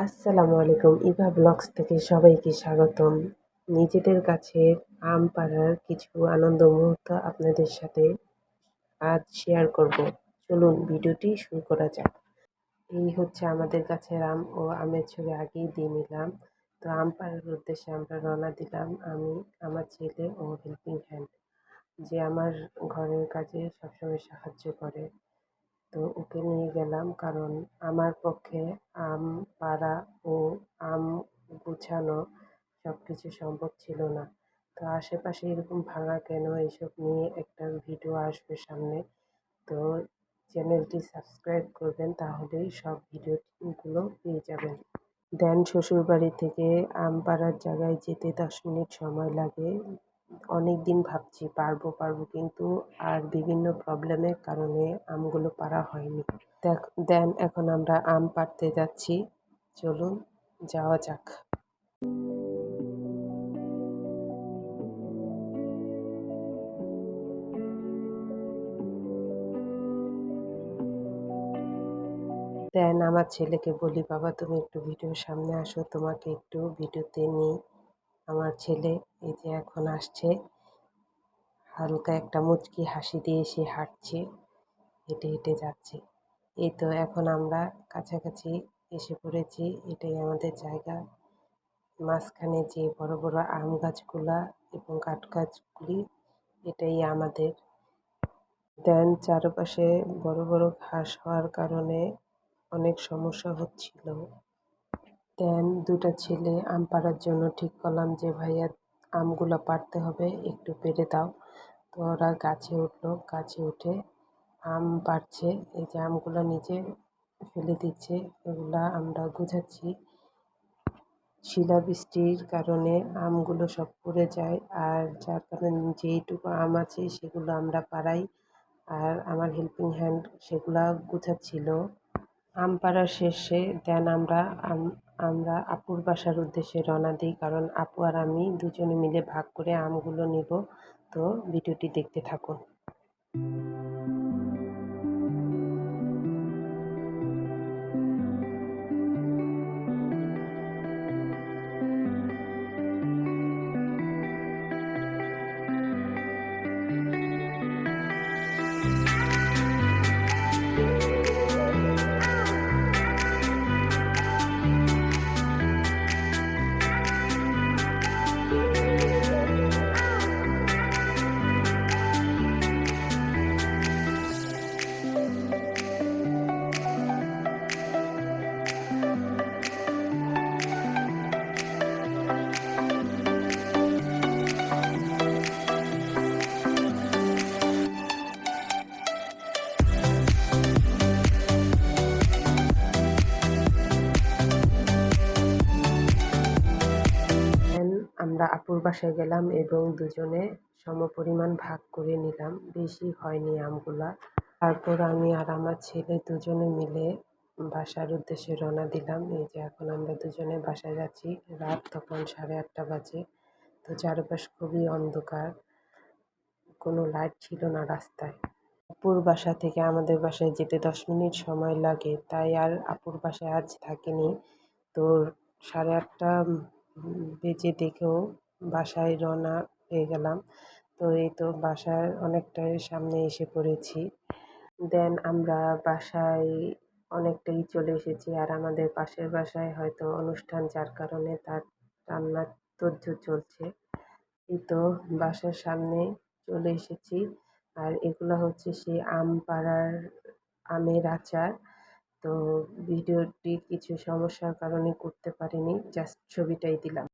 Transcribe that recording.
আসসালামু আলাইকুম। ইভা ব্লগস থেকে সবাইকে স্বাগতম। নিজেদের গাছের আম পাড়ার কিছু আনন্দ মুহূর্ত আপনাদের সাথে আজ শেয়ার করব। চলুন ভিডিওটি শুরু করা যাক। এই হচ্ছে আমাদের গাছের আম ও আমের ছবি আগেই দিয়ে নিলাম। তো আম পাড়ার উদ্দেশ্যে আমরা রওনা দিলাম। আমি, আমার ছেলে ও হেল্পিং হ্যান্ড, যে আমার ঘরের কাজে সবসময় সাহায্য করে। তো ওকে নিয়ে গেলাম, কারণ আমার পক্ষে আম পাড়া ও আম গুছানো সব কিছু সম্ভব ছিল না। তো আশেপাশে এরকম ভাঙা কেন, এইসব নিয়ে একটা ভিডিও আসবে সামনে। তো চ্যানেলটি সাবস্ক্রাইব করবেন, তাহলেই সব ভিডিওগুলো পেয়ে যাবেন। দেন শ্বশুরবাড়ি থেকে আম পাড়ার জায়গায় যেতে 10 মিনিট সময় লাগে। অনেক দিন ভাবছি পারবো, কিন্তু আর বিভিন্ন প্রবলেমের কারণে আমগুলো পাড়া হয়নি। দেন এখন আমরা আম পাড়তে যাচ্ছি। চলুন যাওয়া যাক। দেন আমার ছেলেকে বলি, বাবা তুমি একটু ভিডিওর সামনে আসো, তোমাকে একটু ভিডিওতে নিই। আমার ছেলে এই যে এখন আসছে, হালকা একটা মুচকি হাসি দিয়ে সে হাঁটছে, হেঁটে হেঁটে যাচ্ছে। এই তো এখন আমরা কাছাকাছি এসে পড়েছি। এটাই আমাদের জায়গা। মাঝখানে যে বড় বড় আম গাছগুলা এবং কাঠ গাছগুলি, এটাই আমাদের। দেন চারপাশে বড় বড় ঘাস হওয়ার কারণে অনেক সমস্যা হচ্ছিল। দেন দুটা ছেলে আম পাড়ার জন্য ঠিক করলাম যে ভাইয়া আমগুলো পাড়তে হবে, একটু পেড়ে দাও। তো ওরা গাছে উঠলো, গাছে উঠে আম পাড়ছে। এই যে আমগুলো নিচে ফেলে দিচ্ছে, এগুলা আমরা গুছাচ্ছি। শিলাবৃষ্টির কারণে আমগুলো সব পড়ে যায়, আর যার কারণে যেইটুকু আম আছে সেগুলো আমরা পাড়াই, আর আমার হেল্পিং হ্যান্ড সেগুলা গুছাচ্ছিল। আম পাড়ার শেষে দেন আমরা আপুর বাসার উদ্দেশ্যে রওনা দিই, কারণ আপু আর আমি দুজনে মিলে ভাগ করে আমগুলো নিব। তো ভিডিওটি দেখতে থাকুন। দেন আমরা আপুর বাসায় গেলাম এবং দুজনে সমপরিমাণ ভাগ করে নিলাম, বেশি হয়নি আমগুলা। তারপর আমি আর আমার ছেলে দুজনে মিলে বাসার উদ্দেশ্যে রওনা দিলাম। এই যে এখন আমরা দুজনে বাসায় যাচ্ছি। রাত তখন 8:30 বাজে। তো চারপাশ খুবই অন্ধকার, কোনো লাইট ছিল না রাস্তায়। আপুর বাসা থেকে আমাদের বাসায় যেতে 10 মিনিট সময় লাগে, তাই আর আপুর বাসায় আজ থাকিনি। তো 8:30 বেজে দেখেও বাসায় রওনা হয়ে গেলাম। তো এই তো বাসার অনেকটাই সামনে এসে পড়েছি। দেন আমরা বাসায় অনেকটাই চলে এসেছি, আর আমাদের পাশের বাসায় হয়তো অনুষ্ঠান, যার কারণে তার রান্নার তোড়জোড় চলছে। এই তো বাসার সামনে চলে এসেছি, আর এগুলো হচ্ছে সেই আম পাড়ার আমের আচার। তো ভিডিওটি কিছু সমস্যার কারণে করতে পারিনি, জাস্ট ছবিটাই দিলাম।